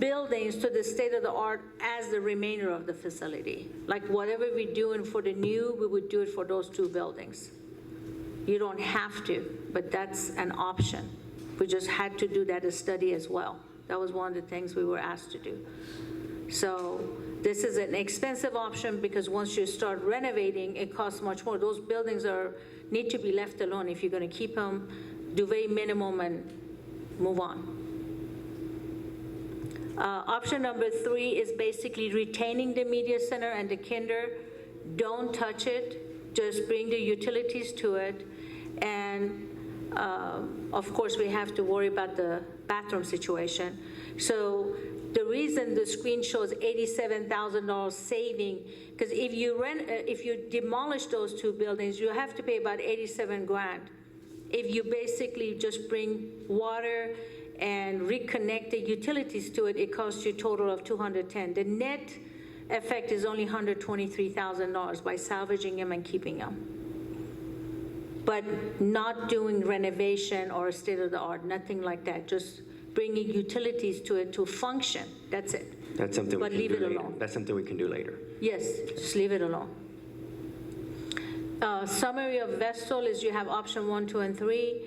buildings to the state of the art as the remainder of the facility. Like whatever we're doing for the new, we would do it for those 2 buildings. You don't have to, but that's an option. We just had to do that study as well. That was one of the things we were asked to do. So this is an expensive option because once you start renovating, it costs much more. Those buildings need to be left alone. If you're going to keep them, do very minimum and move on. Option number 3 is basically retaining the media center and the kinder. Don't touch it. Just bring the utilities to it. And of course, we have to worry about the bathroom situation. So the reason the screen shows $87,000 saving, because if you demolish those 2 buildings, you have to pay about 87 grand. If you basically just bring water and reconnect the utilities to it, it costs you a total of 210. The net effect is only $123,000 by salvaging them and keeping them. But not doing renovation or state-of-the-art, nothing like that, just bringing utilities to it to function, that's it. That's something But we can leave do it later. alone. That's something we can do later. Yes, just leave it alone. Summary of Vestal is you have option 1, 2, and 3.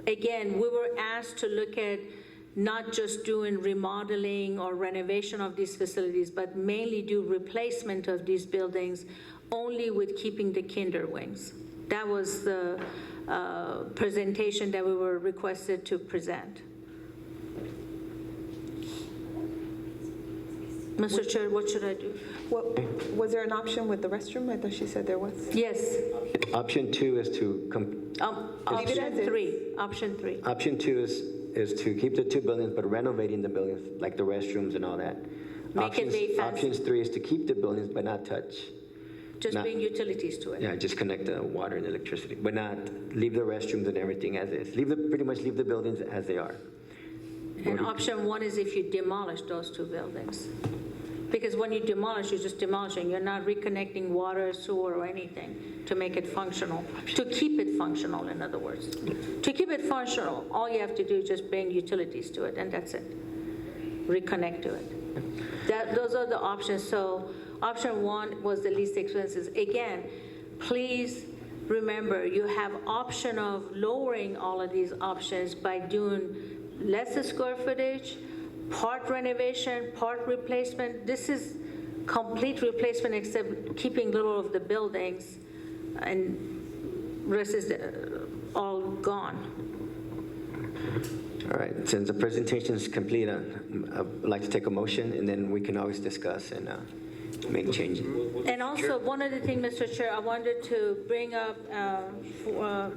Again, we were asked to look at not just doing remodeling or renovation of these facilities, but mainly do replacement of these buildings only with keeping the kinder wings. That was the presentation that we were requested to present. Mr. Chair, what should I do? Was there an option with the restroom? I thought she said there was. Yes. Option 2 is to Option 3. Option 3. Option 2 is to keep the 2 buildings, but renovating the buildings, like the restrooms and all that. Make it very fancy. Options 3 is to keep the buildings, but not touch. Just bring utilities to it. Yeah, just connect the water and electricity, but not leave the restrooms and everything as is. Pretty much leave the buildings as they are. And option 1 is if you demolish those 2 buildings. Because when you demolish, you're just demolishing. You're not reconnecting water, sewer, or anything to make it functional. To keep it functional, in other words. To keep it functional, all you have to do is just bring utilities to it, and that's it. Reconnect to it. Those are the options. So option 1 was the least expenses. Again, please remember, you have option of lowering all of these options by doing less square footage, part renovation, part replacement. This is complete replacement except keeping little of the buildings, and rest is all gone. All right, since the presentation is complete, I'd like to take a motion, and then we can always discuss and make changes. And also, one other thing, Mr. Chair, I wanted to bring up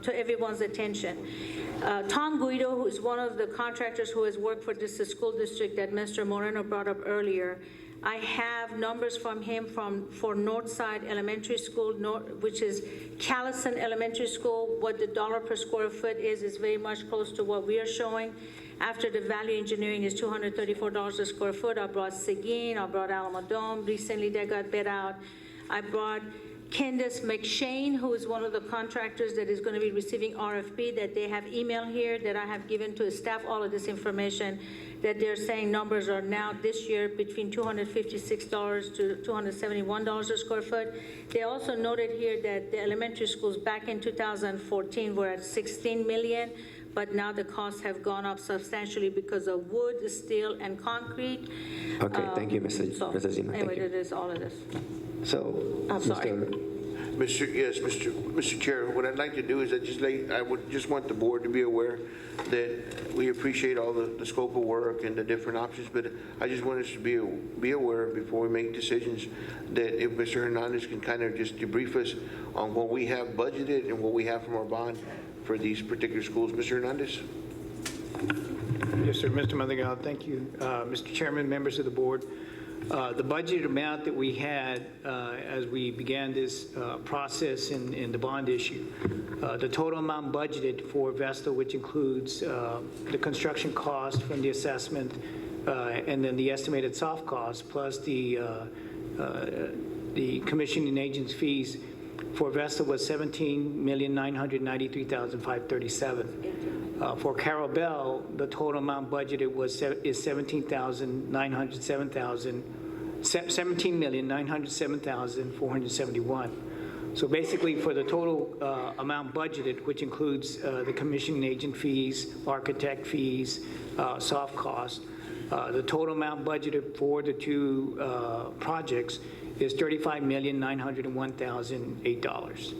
to everyone's attention. Tom Guido, who is one of the contractors who has worked for this school district that Mr. Moreno brought up earlier, I have numbers from him for Northside Elementary School, which is Callison Elementary School. What the dollar per square foot is very much close to what we are showing. After the value engineering is $234 a square foot. I brought Seguin, I brought Alamo Dome. Recently they got bid out. I brought Candace McShane, who is one of the contractors that is going to be receiving RFP, that they have emailed here that I have given to staff all of this information, that they're saying numbers are now this year between $256 to $271 a square foot. They also noted here that the elementary schools back in 2014 were at $16 million, but now the costs have gone up substantially because of wood, steel, and concrete. Okay, thank you, Mrs. Zima. Anyway, Thank you. that is all of this. So, I'm sorry. Mr. Chair, what I'd like to do is I would just want the board to be aware that we appreciate all the scope of work and the different options, but I just want us to be aware before we make decisions that if Mr. Hernandez can kind of just debrief us on what we have budgeted and what we have from our bond for these particular schools. Mr. Hernandez? Yes, sir. Mr. Madrigal, thank you. Mr. Chairman, members of the board, the budget amount that we had as we began this process in the bond issue, the total amount budgeted for Vestal, which includes the construction cost from the assessment and then the estimated soft cost plus the commissioning agent's fees for Vestal was $17,993,537. For Carol Bell, the total amount budgeted is $17,907,471. So basically, for the total amount budgeted, which includes the commissioning agent fees, architect fees, soft costs, the total amount budgeted for the two projects is $35,901,008.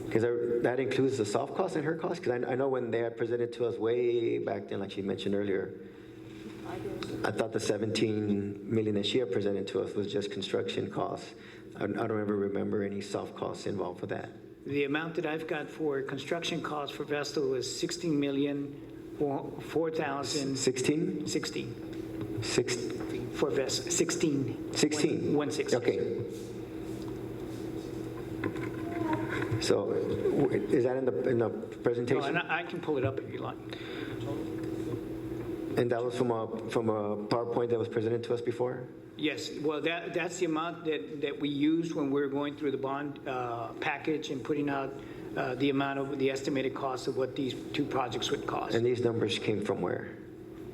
Because that includes the soft costs and her costs? Because I know when they had presented to us way back then, like she mentioned earlier, I thought the 17 million that she had presented to us was just construction costs. I don't ever remember any soft costs involved for that. The amount that I've got for construction costs for Vestal is $16,004,000. 16? 16 Six, for Vestal, 16. 16? 16. Okay. So is that in the No, presentation? and I can pull it up if you like. And that was from a PowerPoint that was presented to us before? Yes, well, that's the amount that we used when we were going through the bond package and putting out the amount of the estimated cost of what these two projects would cost. And these numbers came from where?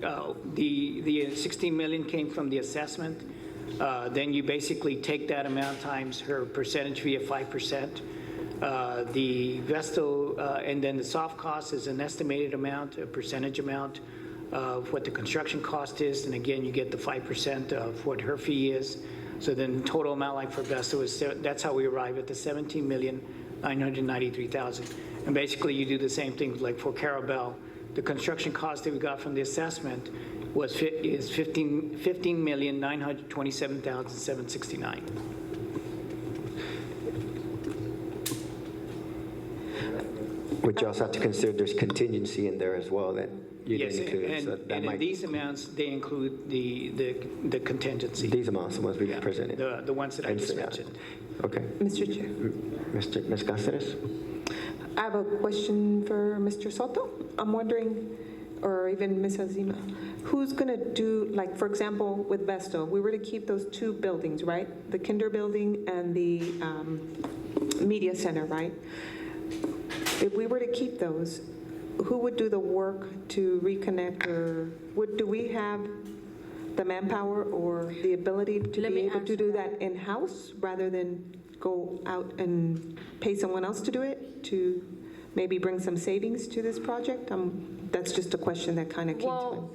The 16 million came from the assessment. Then you basically take that amount times her percentage fee of 5%. The Vestal, and then the soft cost is an estimated amount, a percentage amount of what the construction cost is. And again, you get the 5% of what her fee is. So then the total amount, like for Vestal, is that's how we arrive at the $17,993,000. And basically, you do the same thing like for Carol Bell. The construction cost that we got from the assessment is $15,927,769. But you also have to consider there's contingency in there as well that you Yes, didn't include. So and that in might, these amounts, they include the contingency. these amounts, the ones we Yeah, presented. The ones that I just Yeah. mentioned. Okay. Mr. Chair, Ms. Cáceres? I have a question for Mr. Soto. I'm wondering, or even Ms. Azima, who's going to do, like, for example, with Vestal, we were to keep those two buildings, right? The Kinder Building and the Media Center, right? If we were to keep those, who would do the work to reconnect, or do we have the manpower or the ability to Let be me able to answer do that in-house rather than go out and pay someone else to do it, to maybe bring some savings to this project? That's just a question that kind of came to mind. Well,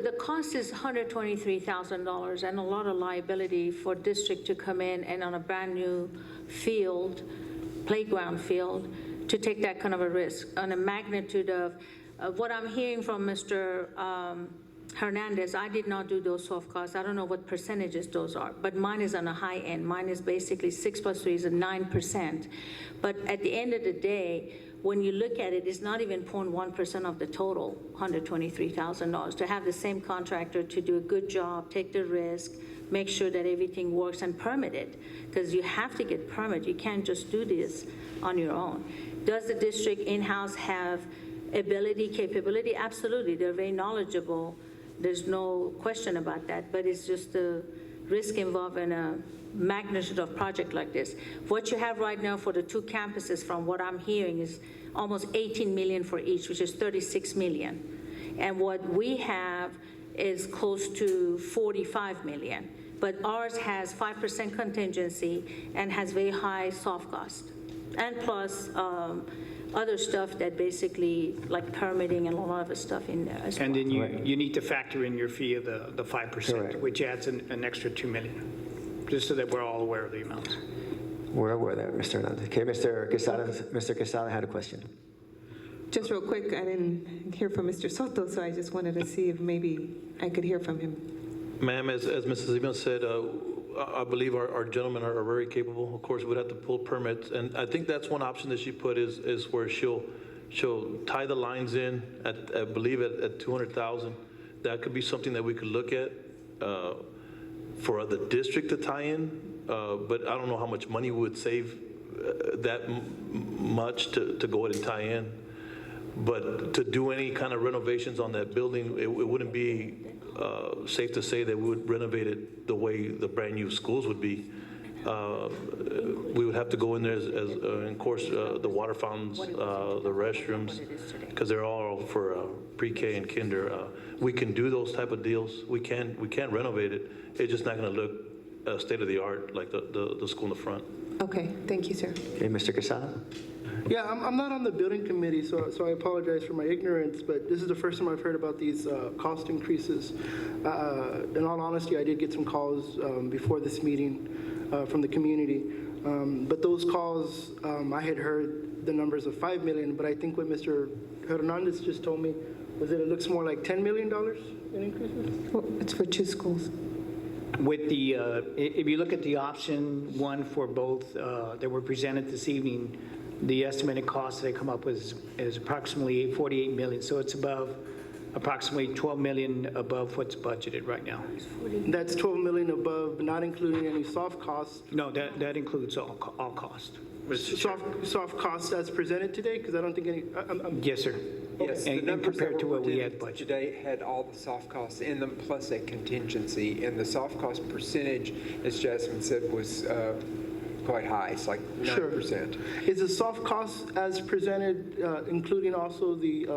the cost is $123,000 and a lot of liability for district to come in and on a brand-new field, playground field, to take that kind of a risk on a magnitude of what I'm hearing from Mr. Hernandez. I did not do those soft costs. I don't know what percentages those are, but mine is on a high end. Mine is basically 6 + 3 is a 9%. But at the end of the day, when you look at it, it's not even 0.1% of the total, $123,000. To have the same contractor to do a good job, take the risk, make sure that everything works and permit it, because you have to get permit. You can't just do this on your own. Does the district in-house have ability, capability? Absolutely. They're very knowledgeable. There's no question about that, but it's just the risk involved in a magnitude of project like this. What you have right now for the two campuses, from what I'm hearing, is almost 18 million for each, which is 36 million. And what we have is close to 45 million. But ours has 5% contingency and has very high soft cost. And plus other stuff that basically, like permitting and a lot of the stuff in there as well. And then you need to factor in your fee of the 5%, Correct. which adds an extra 2 million, just so that we're all aware of the amounts. We're aware of that, Mr. Hernandez. Okay, Mr. Quesada had a question. Just real quick, I didn't hear from Mr. Soto, so I just wanted to see if maybe I could hear from him. Ma'am, as Mrs. Ivan said, I believe our gentlemen are very capable. Of course, we'd have to pull permits, and I think that's one option that she put is where she'll tie the lines in at I believe at 200,000. That could be something that we could look at for the district to tie in, but I don't know how much money we would save that much to go ahead and tie in. But to do any kind of renovations on that building, it wouldn't be safe to say that we would renovate it the way the brand new schools would be. we would have to go in there as of course, the water fountains, the restrooms, because they're all for pre-K and kinder. We can do those type of deals. We can renovate it. It's just not going to look state-of-the-art like the school in the front. Okay, thank you, sir. Okay, Mr. Quesada? Yeah, I'm not on the building committee, so I apologize for my ignorance, but this is the first time I've heard about these cost increases. In all honesty, I did get some calls before this meeting from the community, but those calls, I had heard the numbers of 5 million, but I think what Mr. Hernandez just told me was that it looks more like $10 million in increases? Well, it's for 2 schools. With the, if you look at the option one for both that were presented this evening, the estimated cost they come up with is approximately 48 million. So it's above, approximately 12 million above what's budgeted right now. That's 12 million above, not including any soft costs. No, that includes all cost. Soft costs as presented today, because I don't think any, Yes, sir. Yes, the And numbers that compared to were what we presented had budgeted. today had all the soft costs in them, plus a contingency, and the soft cost percentage, as Jasmine said, was quite high. It's like 9%. Is the soft cost as presented, including also the,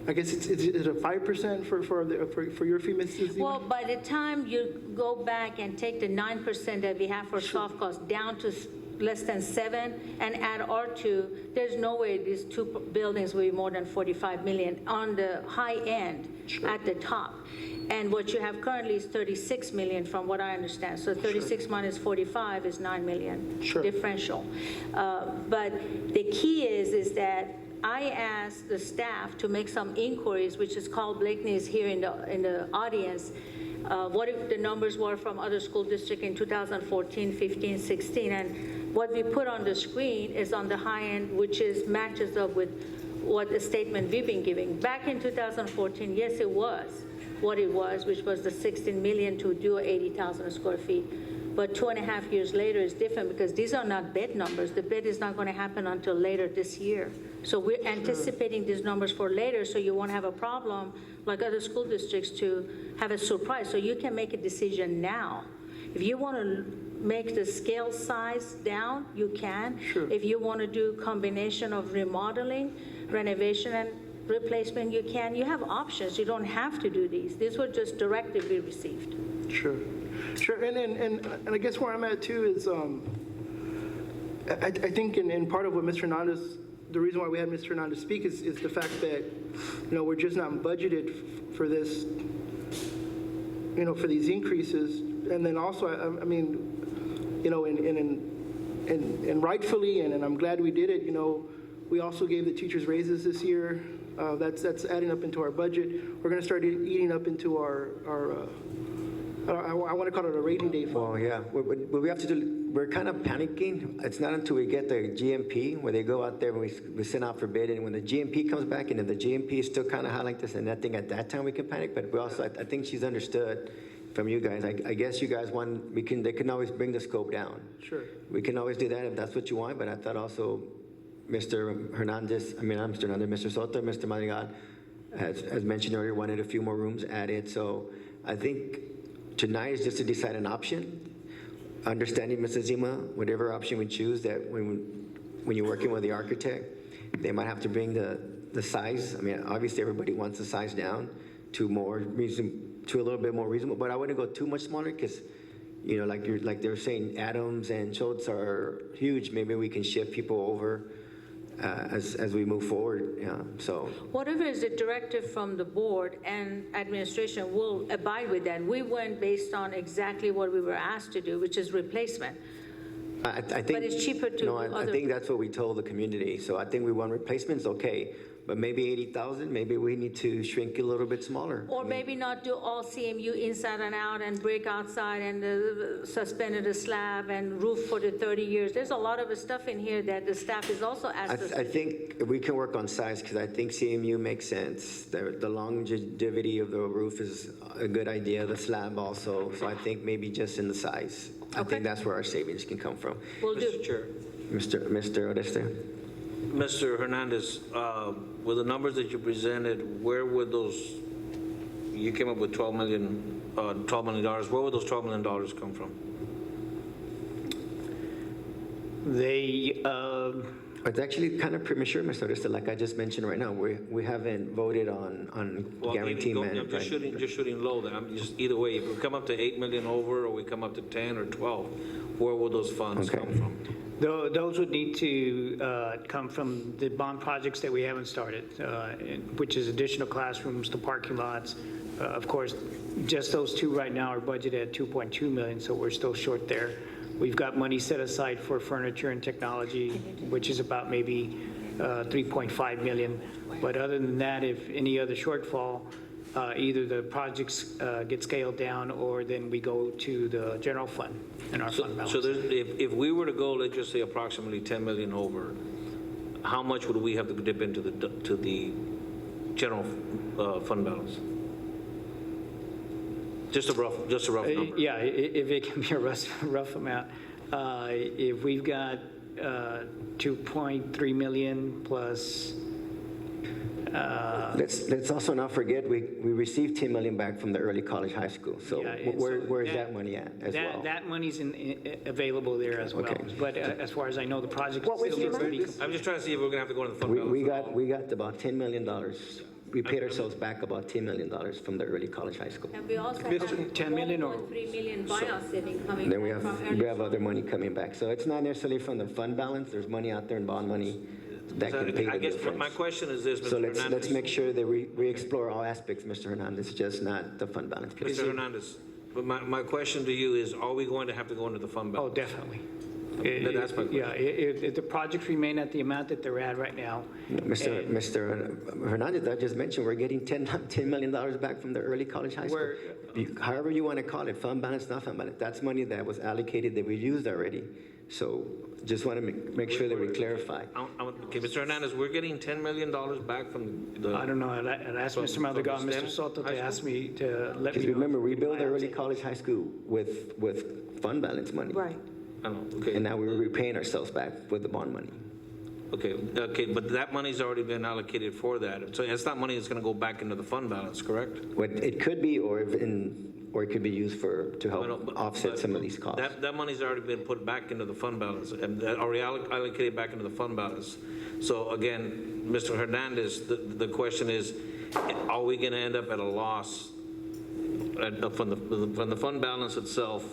I guess is it a 5% for your fee, Mrs. Zima? Well, by the time you go back and take the 9% that we have for soft costs down to less than 7 and add R2, there's no way these 2 buildings will be more than 45 million on the high end at the top. And what you have currently is 36 million from what I understand. So 36 minus 45 is 9 million differential. But the key is that I asked the staff to make some inquiries, which is Carl Blakeney is here in the audience. What if the numbers were from other school districts in 2014, 15, 16, and what we put on the screen is on the high end, which matches up with what the statement we've been giving. Back in 2014, yes, it was what it was, which was the 16 million to do 80,000 square feet. But 2.5 years later is different because these are not bed numbers. The bed is not going to happen until later this year. So we're anticipating these numbers for later, so you won't have a problem like other school districts to have a surprise. So you can make a decision now. If you want to make the scale size down, you can. If you want to do combination of remodeling, renovation, and replacement, you can. You have options. You don't have to do these. These were just directives we received. Sure. And I guess where I'm at too is, I think in part of what Mr. Hernandez, the reason why we had Mr. Hernandez speak is the fact that, we're just not budgeted for this, for these increases. And then also, I mean, and rightfully, and I'm glad we did it, we also gave the teachers raises this year. That's adding up into our budget. We're going to start eating up into our I want to call it a rainy day fund. Well, yeah, what we have to do, we're kind of panicking. It's not until we get the GMP, where they go out there and we send out for bid, and when the GMP comes back, and if the GMP is still kind of high like this, and I think at that time we can panic, but we also, I think she's understood from you guys. I guess you guys want, they can always bring the scope down. Sure. We can always do that if that's what you want, but I thought also Mr. Hernandez, Mr. Hernandez, Mr. Soto, Mr. Madrigal, as mentioned earlier, wanted a few more rooms added. So I think tonight is just to decide an option. Understanding, Mrs. Zima, whatever option we choose, that when you're working with the architect, they might have to bring the size. I mean, obviously everybody wants the size down to a little bit more reasonable, but I wouldn't go too much smaller because, like they were saying, Adams and Schultz are huge. Maybe we can shift people over as we move forward. Yeah. So Whatever is the directive from the board and administration will abide with that. We went based on exactly what we were asked to do, which is replacement. I think, But it's cheaper to No, I other- think that's what we told the community. So I think we want replacements, okay, but maybe 80,000. Maybe we need to shrink it a little bit smaller. Or maybe not do all CMU inside and out and brick outside and suspended a slab and roof for the 30 years. There's a lot of stuff in here that the staff is also asked us I to. think we can work on size because I think CMU makes sense. The longevity of the roof is a good idea, the slab also. So I think maybe just in the size. I Okay. think that's where our savings can come from. Will do. Mr. Chair, Mr. Oreste? Mr. Hernandez, with the numbers that you presented, where would those, you came up with $12 million, where would those $12 million come from? They, It's actually kind of premature, Mr. Odessa, like I just mentioned right now, we haven't voted on Well, guarantee I'm man. just right? shooting low then. I'm just, either way, if we come up to 8 million over, or we come up to 10 or 12, where will those funds Okay. come from? those would need to come from the bond projects that we haven't started, which is additional classrooms, the parking lots. Of course, just those two right now are budgeted at 2.2 million, so we're still short there. We've got money set aside for furniture and technology, which is about maybe 3.5 million. But other than that, if any other shortfall, either the projects get scaled down, or then we go to the general fund and our fund balance. So there's, if we were to go, let's just say approximately 10 million over, how much would we have to dip into the general fund balance? Just a rough number. Yeah, if it can be a rough amount. If we've got 2.3 million plus, Let's also not forget, we received 10 million back from the early college high school. So Yeah, and where is so that money at as well? that money's available there as well. Okay. But as far as I know, the project What was still the needs to be. amount? I'm just trying to see if we're gonna have to go into the fund balance. We got about $10 million. We paid ourselves back about $10 million from the early college high school. And we also have 10 million or- 1.3 million buyout saving coming Then we back have, from we early. have other money coming back. So it's not necessarily from the fund balance. There's money out there in bond money that So can pay I the guess difference. my question is this, Mr. So let's Hernandez. make sure that we explore all aspects, Mr. Hernandez, just not the fund balance. please. Mr. Hernandez, but my question to you is, are we going to have to go into the fund Oh, balance? definitely. That's my question. Yeah, if the projects remain at the amount that they're at right now, Mr. Hernandez, I just mentioned, we're getting $10 million back from the early college high school. However you want to call it, fund balance, not fund balance, that's money that was allocated that we used already. So just want to make sure that we clarify. Okay, Mr. Hernandez, we're getting $10 million back from the. I don't know, I'd ask From- Mr. from the Maldigal and STEM Mr. Soto high to school? ask me, to let me Because know. remember, we built the early college high school with fund balance money. Right. I don't know, okay. And now we're repaying ourselves back with the bond money. Okay, but that money's already been allocated for that. So it's not money that's going to go back into the fund balance, correct? What it could be, or it could be used to help offset some of these costs. That money's already been put back into the fund balance, and already allocated back into the fund balance. So again, Mr. Hernandez, the question is, are we going to end up at a loss from the fund balance itself?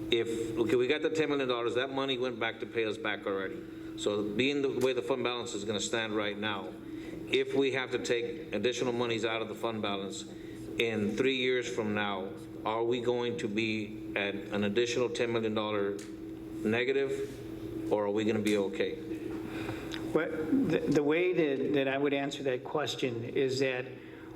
Okay, we got the $10 million, that money went back to pay us back already. So being the way the fund balance is going to stand right now, if we have to take additional monies out of the fund balance, in 3 years from now, are we going to be at an additional $10 million negative, or are we going to be okay? Well, the way that I would answer that question is that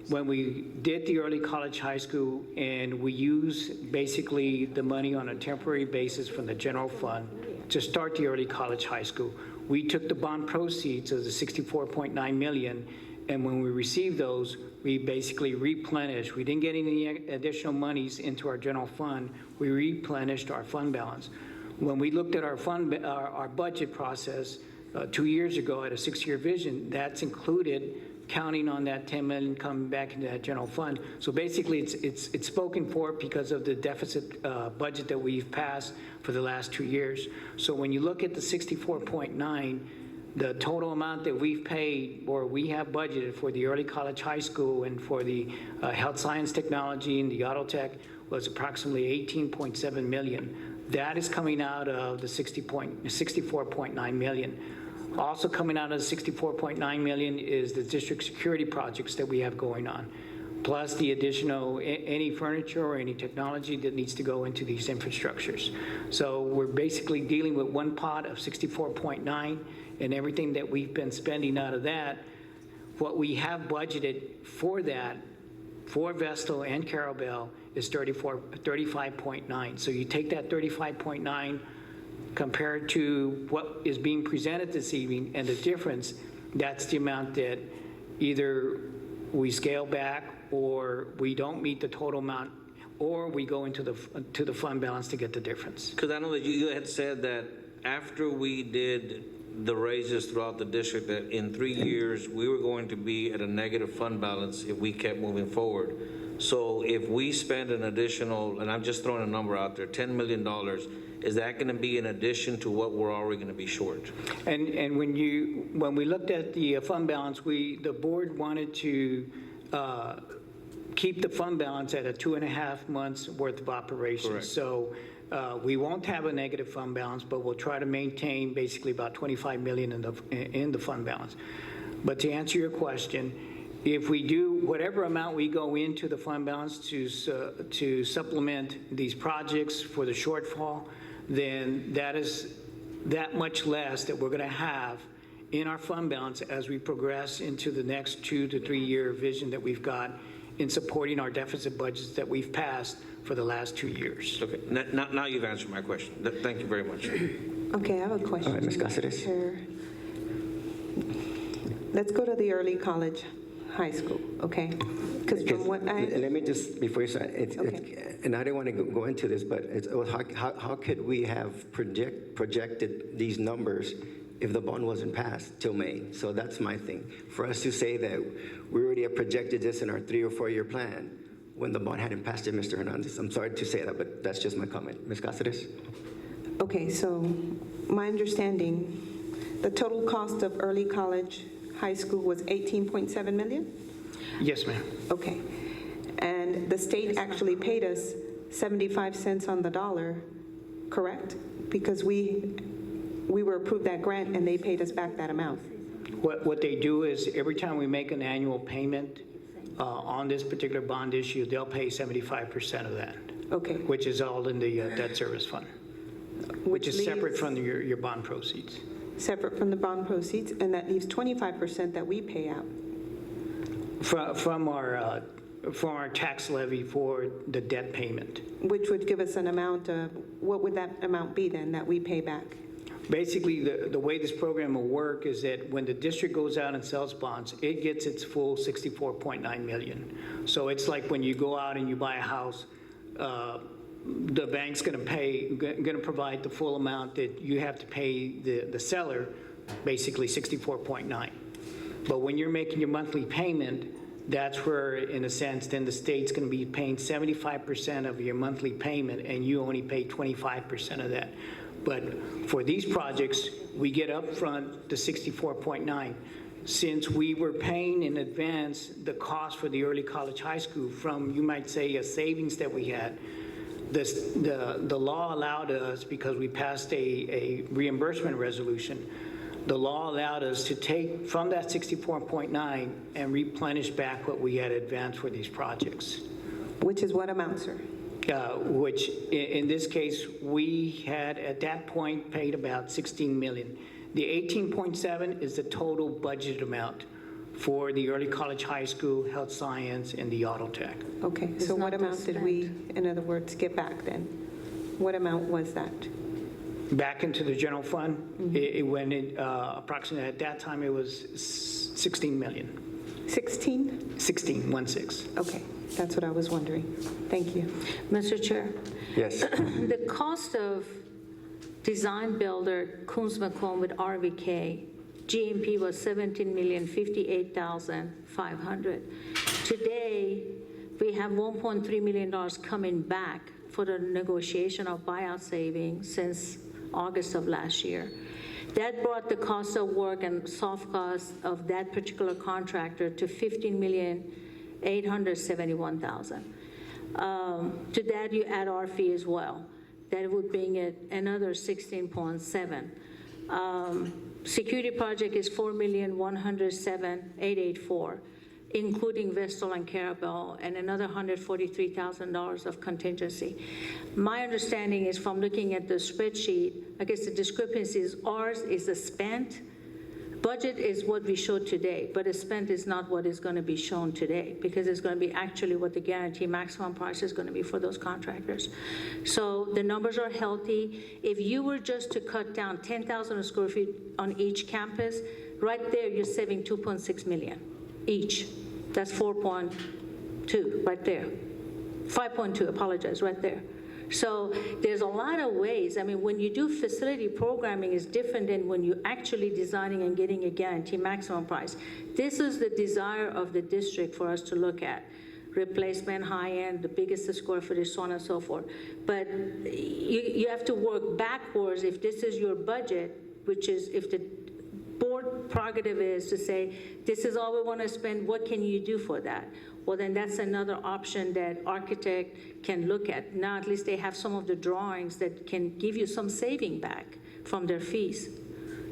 when we did the early college high school and we use basically the money on a temporary basis from the general fund to start the early college high school, we took the bond proceeds of the 64.9 million, and when we received those, we basically replenished. We didn't get any additional monies into our general fund. We replenished our fund balance. When we looked at our budget process 2 years ago at a 6-year vision, that's included counting on that 10 million coming back into that general fund. So basically, it's spoken for because of the deficit budget that we've passed for the last 2 years. So when you look at the 64.9, the total amount that we've paid or we have budgeted for the early college high school and for the health science technology and the auto tech was approximately 18.7 million. That is coming out of the 64.9 million. Also coming out of the 64.9 million is the district security projects that we have going on, plus the additional, any furniture or any technology that needs to go into these infrastructures. So we're basically dealing with one pot of 64.9, and everything that we've been spending out of that, what we have budgeted for that, for Vestal and Carabel, is 35.9. So you take that 35.9 compared to what is being presented this evening, and the difference, that's the amount that either we scale back or we don't meet the total amount, or we go into the fund balance to get the difference. Because I know that you had said that after we did the raises throughout the district, that in 3 years, we were going to be at a negative fund balance if we kept moving forward. So if we spend an additional, and I'm just throwing a number out there, $10 million, is that going to be in addition to what we're already going to be short? And when we looked at the fund balance, the board wanted to keep the fund balance at a 2.5 months worth of operations. Correct. So we won't have a negative fund balance, but we'll try to maintain basically about 25 million in the fund balance. But to answer your question, if we do whatever amount we go into the fund balance to supplement these projects for the shortfall, then that is that much less that we're going to have in our fund balance as we progress into the next 2 to 3 year vision that we've got in supporting our deficit budgets that we've passed for the last 2 years. Okay, now you've answered my question. Thank you very much. Okay, I have a question. All right, Ms. Cáceres. Chair. Let's go to the early college, high school, okay? Because from what Let me just, before you start, Okay. and I didn't want to go into this, but how could we have projected these numbers if the bond wasn't passed till May? So that's my thing. For us to say that we already have projected this in our 3 or 4 year plan when the bond hadn't passed it, Mr. Hernandez, I'm sorry to say that, but that's just my comment. Ms. Cáceres? Okay, so my understanding, the total cost of early college, high school was 18.7 million? Yes, ma'am. Okay. And the state actually paid us 75 cents on the dollar, correct? Because we were approved that grant and they paid us back that amount. What they do is every time we make an annual payment on this particular bond issue, they'll pay 75% of that. Okay. Which is all in the debt service fund, which is separate from your bond proceeds. Separate from the bond proceeds, and that leaves 25% that we pay out. From our tax levy for the debt payment. Which would give us an amount of, what would that amount be then that we pay back? Basically, the way this program will work is that when the district goes out and sells bonds, it gets its full 64.9 million. So it's like when you go out and you buy a house, the bank's going to provide the full amount that you have to pay the seller, basically 64.9. But when you're making your monthly payment, that's where, in a sense, then the state's going to be paying 75% of your monthly payment, and you only pay 25% of that. But for these projects, we get upfront the 64.9. Since we were paying in advance the cost for the early college high school from, you might say, a savings that we had, the law allowed us, because we passed a reimbursement resolution, the law allowed us to take from that 64.9 and replenish back what we had advanced for these projects. Which is what amount, sir? Which in this case, we had at that point paid about 16 million. The 18.7 is the total budget amount for the early college high school, health science, and the auto tech. Okay, so what amount did we, in other words, get back then? What amount was that? Back into the general fund, it went in, approximately at that time, it was 16 million. 16? 16. Okay, that's what I was wondering. Thank you. Mr. Chair, Yes. the cost of design builder Coons McComb with RVK, GMP was $17,058,500. Today, we have $1.3 million coming back for the negotiation of buyout savings since August of last year. That brought the cost of work and soft costs of that particular contractor to $15,871,000. To that, you add our fee as well. That would bring it another 16.7. Security project is $4,107,884, including Vestal and Carabel, and another $143,000 of contingency. My understanding is from looking at the spreadsheet, I guess the discrepancy is ours is the spent. Budget is what we showed today, but the spent is not what is going to be shown today, because it's going to be actually what the guarantee maximum price is going to be for those contractors. So the numbers are healthy. If you were just to cut down 10,000 square feet on each campus, right there you're saving 2.6 million each. That's 4.2 right there. 5.2, apologize, right there. So there's a lot of ways. I mean, when you do facility programming, is different than when you're actually designing and getting a guarantee maximum price. This is the desire of the district for us to look at. replacement, high-end, the biggest square footage, so on and so forth. But you have to work backwards if this is your budget, which is if the board prerogative is to say, this is all we want to spend, what can you do for that? Well, then that's another option that architect can look at. Now, at least they have some of the drawings that can give you some saving back from their fees.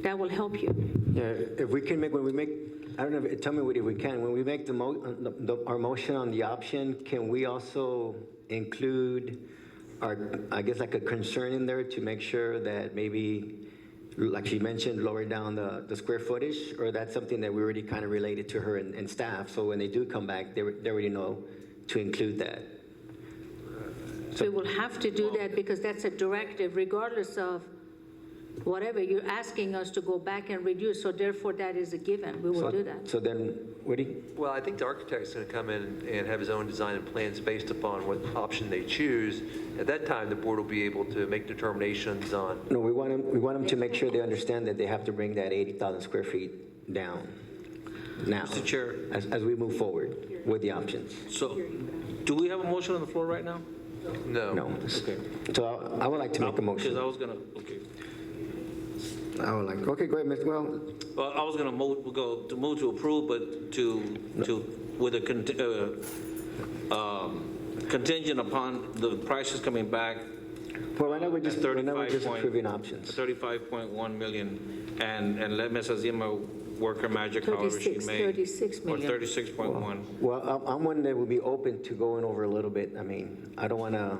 That will help you. Yeah, if we can make, when we make, I don't know, tell me if we can, when we make our motion on the option, can we also include our, I guess like a concern in there to make sure that maybe, like she mentioned, lower down the square footage, or that's something that we already kind of related to her and staff, so when they do come back, they already know to include that? We will have to do that because that's a directive regardless of whatever. You're asking us to go back and reduce, so therefore that is a given. We will do that. So then, Woody? Well, I think the architect's going to come in and have his own design and plans based upon what option they choose. At that time, the board will be able to make determinations on. No, we want them to make sure they understand that they have to bring that 80,000 square feet down now. Mr. Chair. As we move forward with the options. So, do we have a motion on the floor right now? No. No. Okay. So I would like to make a Because motion. I was gonna, okay. I would like, okay, go ahead, Mr. Well, Well, I was gonna move to approve, but with a contingent upon the prices coming back. well, right now we're at just 35 point- approving options. 35.1 million, and let Ms. Azima work her magic however she 36 may. 36 Or million. 36.1. Well, I'm one that would be open to going over a little bit. I mean, I don't want to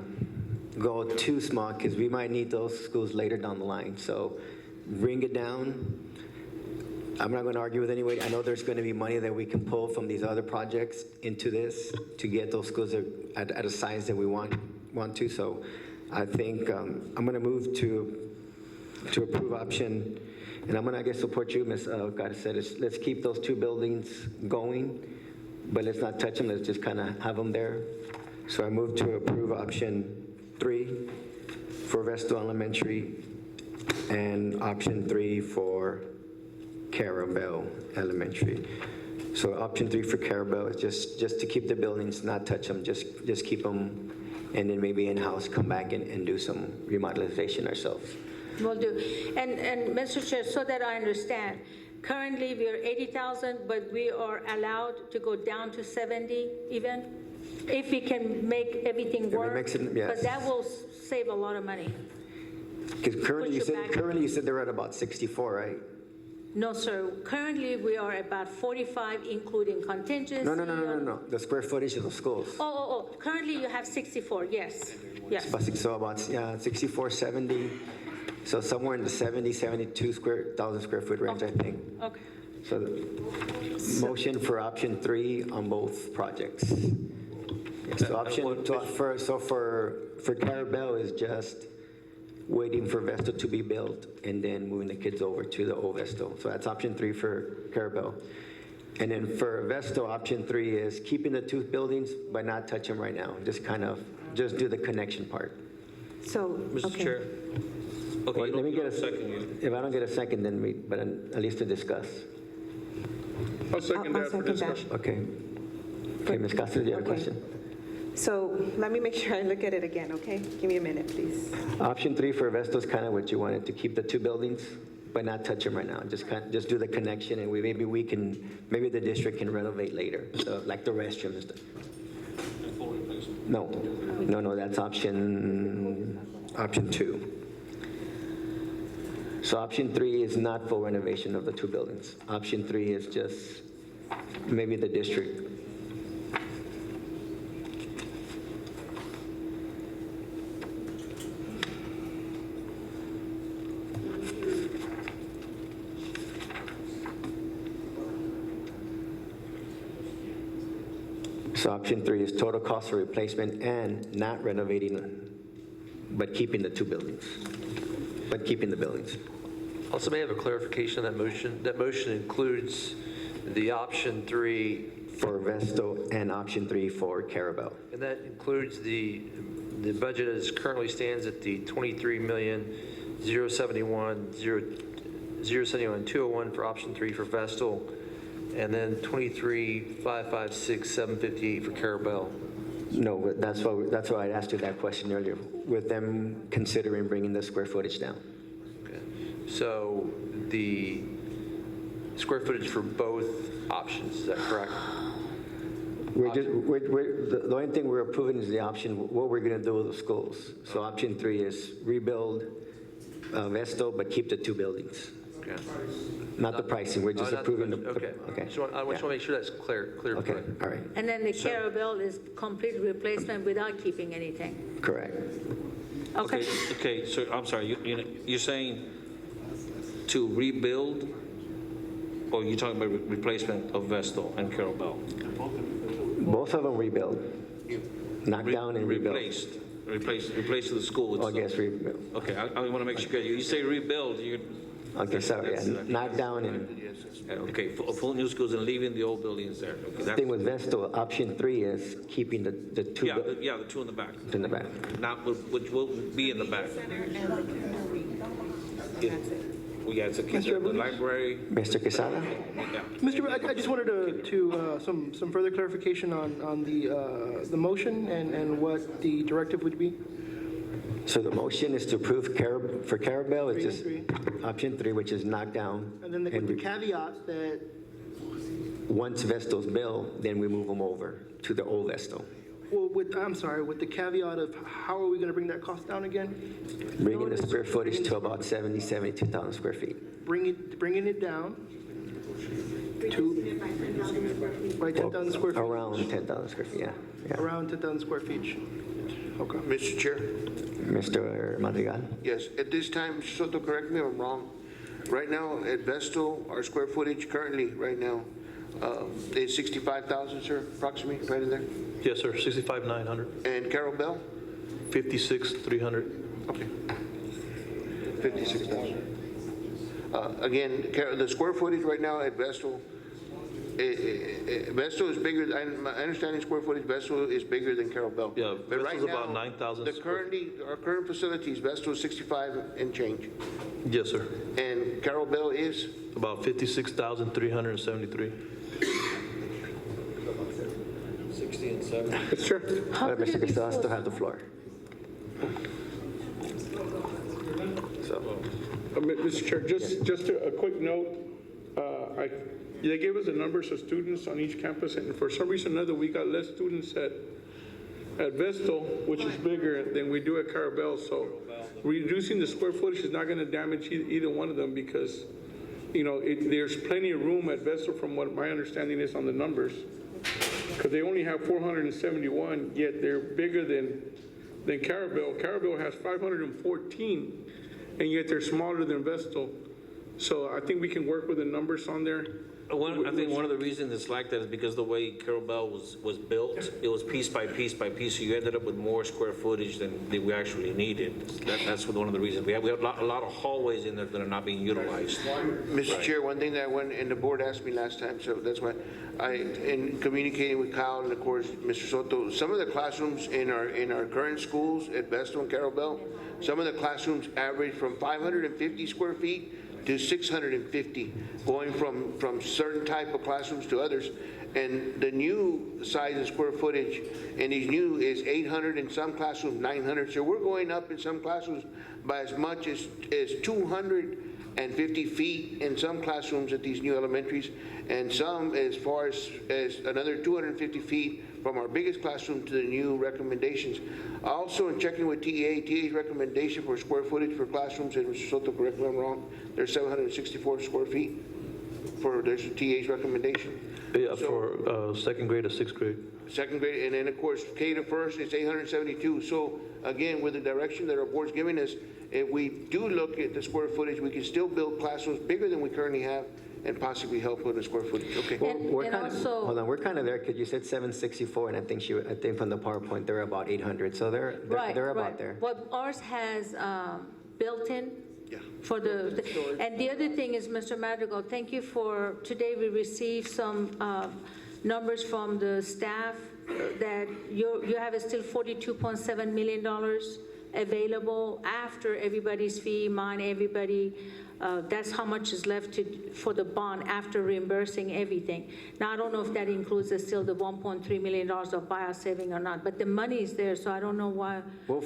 go too small because we might need those schools later down the line. So bring it down. I'm not going to argue with anybody. I know there's going to be money that we can pull from these other projects into this to get those schools at a size that we want to. So I think I'm going to move to approve option, and I'm going to, I guess, support you, Ms. Garces. Let's keep those two buildings going, but let's not touch them. Let's just kind of have them there. So I move to approve option 3 for Vestal Elementary and option 3 for Carabel Elementary. So option 3 for Carabel is just to keep the buildings, not touch them, just keep them, and then maybe in-house come back and do some remodelization ourselves. Will do. And Mr. Chair, so that I understand, currently we are 80,000, but we are allowed to go down to 70 even, if we can make everything work? makes it- yes. But that will save a lot of money. Because currently Put you back. you said they're at about 64, right? No, sir. Currently, we are about 45, including contingency. No. The square footage of the schools. Oh. Currently, you have 64, yes. Yes. So about 64, 70. So somewhere in the 70, 72,000 square foot range, I think. Okay. So the motion for option 3 on both projects. Yeah, so for Carabel is just waiting for Vestal to be built and then moving the kids over to the old Vestal. So that's option 3 for Carabel. And then for Vestal, option 3 is keeping the two buildings but not touch them right now. Just do the connection part. So, Mr. okay. Chair. Okay, Well, you let me don't get a second. If I don't get a second, then but at least to discuss. I'll second I'll that for second that. discussion. Okay. Okay, Ms. Costa, do you have a Okay. question? So let me make sure I look at it again, okay? Give me a minute, please. Option 3 for Vestal is kind of what you wanted, to keep the two buildings, but not touch them right now. Just do the connection, and maybe the district can renovate later, so like the restrooms and stuff. No, that's option 2. So option 3 is not full renovation of the two buildings. Option 3 is just maybe the district. So option 3 is total cost for replacement and not renovating, but keeping the two buildings, but keeping the buildings. Also, may I have a clarification on that motion? That motion includes the option 3, For Vestal and option 3 for Carabel. and that includes the budget as currently stands at the 23,071,201 for option 3 for Vestal, and then 23,556,758 for Carabel. No, but that's why I asked you that question earlier, with them considering bringing the square footage down. Okay. So the square footage for both options, is that correct? The only thing we're approving is the option, what we're going to do with the schools. So option 3 is rebuild Vesto, but keep the 2 buildings. Okay. Not the pricing, we're just Not the approving the. budget. Okay. Okay. I just want to make sure that's clear. Okay, all right, And then the Carabel is complete replacement without keeping anything. correct. Okay. Okay, so I'm sorry, you're saying to rebuild, or you're talking about replacement of Vestal and Carabel? Both of them rebuild. Knock down and rebuild. Replace the school. Oh, yes, rebuild. Okay, I want to make sure, you say rebuild, Okay, sorry, yeah, knock down and, okay, full new schools and leaving the old buildings there. Okay, thing with Vesto, option 3 is keeping the 2 yeah, the 2 in the back, in the back. not, which will be in the back. We got the library, Mr. Quesada? yeah. Mr. I just wanted some further clarification on the motion and what the directive would be. So the motion is to approve for Carabel, it's just 3 option 3, which is knock down. And then with the caveat that, Once Vesto's built, then we move them over to the old Vesto. well, with the caveat of how are we going to bring that cost down again? Bringing the square footage to about 72,000 square feet. Bringing it down to, by 10,000 square feet? Around 10,000 square feet, yeah. Around 10,000 square feet. Okay. Mr. Chair, Mr. Madrigal? yes, at this time, Mr. Soto, correct me if I'm wrong. Right now, at Vestal, our square footage currently, right now, is 65,000, sir, approximately, right in there. Yes, sir, 65,900, And Carabel? 56,300. Okay. 56,000. Again, the square footage right now at Vestal, Vestal is bigger, my understanding square footage, Vestal is bigger than Carabel. Yeah, But right Vestal's about now, 9,000 the square- our current facilities, Vestal is 65 and change. Yes, sir, And Carabel is? about 56,373. 60 and 70. Sure. How But could Mr. it be Quesada full? still have the floor. Mr. Chair, just a quick note. They gave us the numbers of students on each campus, and for some reason or another, we got less students at Vestal, which is bigger than we do at Carabel. So reducing the square footage is not going to damage either one of them because, there's plenty of room at Vestal from what my understanding is on the numbers. Because they only have 471, yet they're bigger than Carabel. Carabel has 514, and yet they're smaller than Vestal. So I think we can work with the numbers on there. I think one of the reasons it's like that is because the way Carabel was built, it was piece by piece by piece, so you ended up with more square footage than we actually needed. That's one of the reasons. We have a lot of hallways in there that are not being utilized. Mr. Chair, one thing that and the board asked me last time, so that's why in communicating with Kyle and of course, Mr. Soto, some of the classrooms in our current schools at Vestal and Carabel, some of the classrooms average from 550 square feet to 650, going from certain type of classrooms to others. And the new size of square footage in these new is 800, in some classrooms 900. So we're going up in some classrooms by as much as 250 feet in some classrooms at these new elementaries, and some as far as another 250 feet from our biggest classroom to the new recommendations. Also, in checking with TEA's recommendation for square footage for classrooms, and Mr. Soto, correct me if I'm wrong, there's 764 square feet for there's TEA's recommendation. Yeah, for second grade to sixth grade. Second grade, and then of course, K to first is 872. So again, with the direction that our board's giving us, if we do look at the square footage, we can still build classrooms bigger than we currently have and possibly help with the square footage. Okay. And also- Hold on, we're kind of there, because you said 764, and I think from the PowerPoint, they're about 800, so they're about there. Well, ours has built-in Yeah. for and the other thing is, Mr. Madrigal, thank you for, today we received some numbers from the staff that you have still $42.7 million available after everybody's fee, mine, everybody. That's how much is left for the bond after reimbursing everything. Now, I don't know if that includes still the $1.3 million of buyout saving or not, but the money is there, so I don't know why. Well,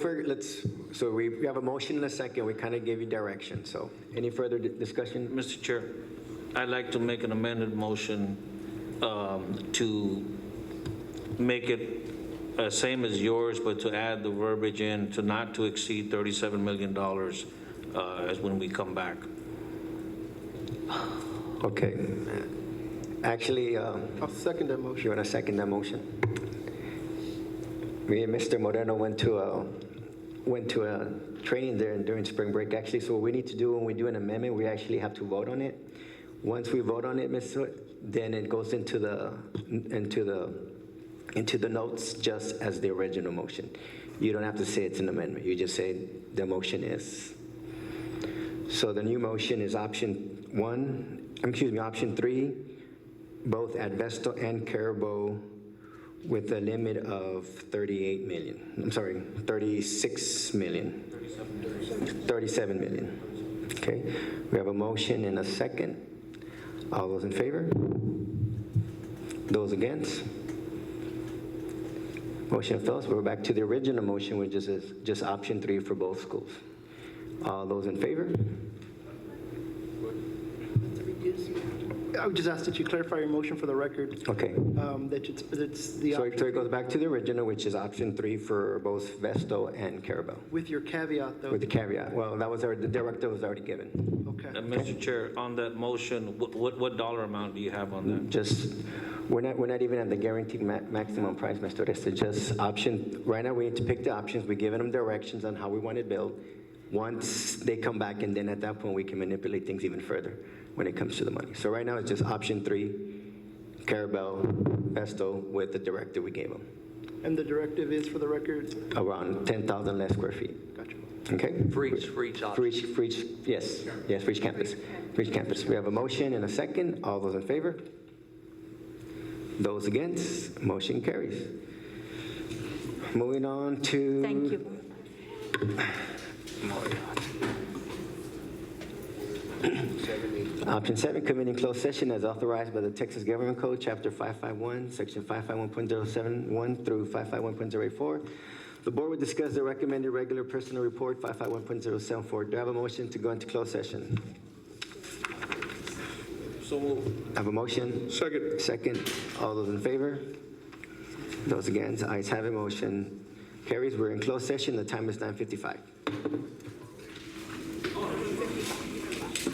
so we have a motion and a second, we kind of gave you direction, so any further discussion? Mr. Chair, I'd like to make an amended motion to make it same as yours, but to add the verbiage in to not to exceed $37 million as when we come back. Okay. Actually, I'll second that motion. you want to second that motion? Me and Mr. Moreno went to a training there during spring break, actually, so what we need to do when we do an amendment, we actually have to vote on it. Once we vote on it, Ms. Hood, then it goes into the notes just as the original motion. You don't have to say it's an amendment. You just say the motion is. So the new motion is option 3, both at Vestal and Carabo with a limit of 37 million. Okay, we have a motion and a second. All those in favor? Those against? Motion fails. We're back to the original motion, which is just option 3 for both schools. All those in favor? I would just ask that you clarify your motion for the record, Okay. that it's the So option it goes back to the original, which is option 3 for both Vestal and Carabel, with your caveat, though. with the caveat. Well, the directive was already given. Okay. Mr. Chair, on that motion, what dollar amount do you have on that? Just, we're not even at the guaranteed maximum price, Mr. Resta. Just option, right now we need to pick the options. We're giving them directions on how we want it built. Once they come back, and then at that point, we can manipulate things even further when it comes to the money. So right now, it's just option 3, Carabel, Vestal, with the directive we gave them, And the directive is, for the record? around 10,000 less square feet. Gotcha. Okay? For each option. For each, yes, for each campus. For each campus. We have a motion and a second. All those in favor? Those against? Motion carries. Moving on to. Thank you. Option 7, convening closed session as authorized by the Texas Government Code, Chapter 551, Section 551.071 through 551.084. The board will discuss the recommended regular personnel report, 551.074. Do I have a motion to go into closed session? So I have a motion. Second. Second. All those in favor? Those against? Ayes have it. Motion carries. We're in closed session. The time is 9:55.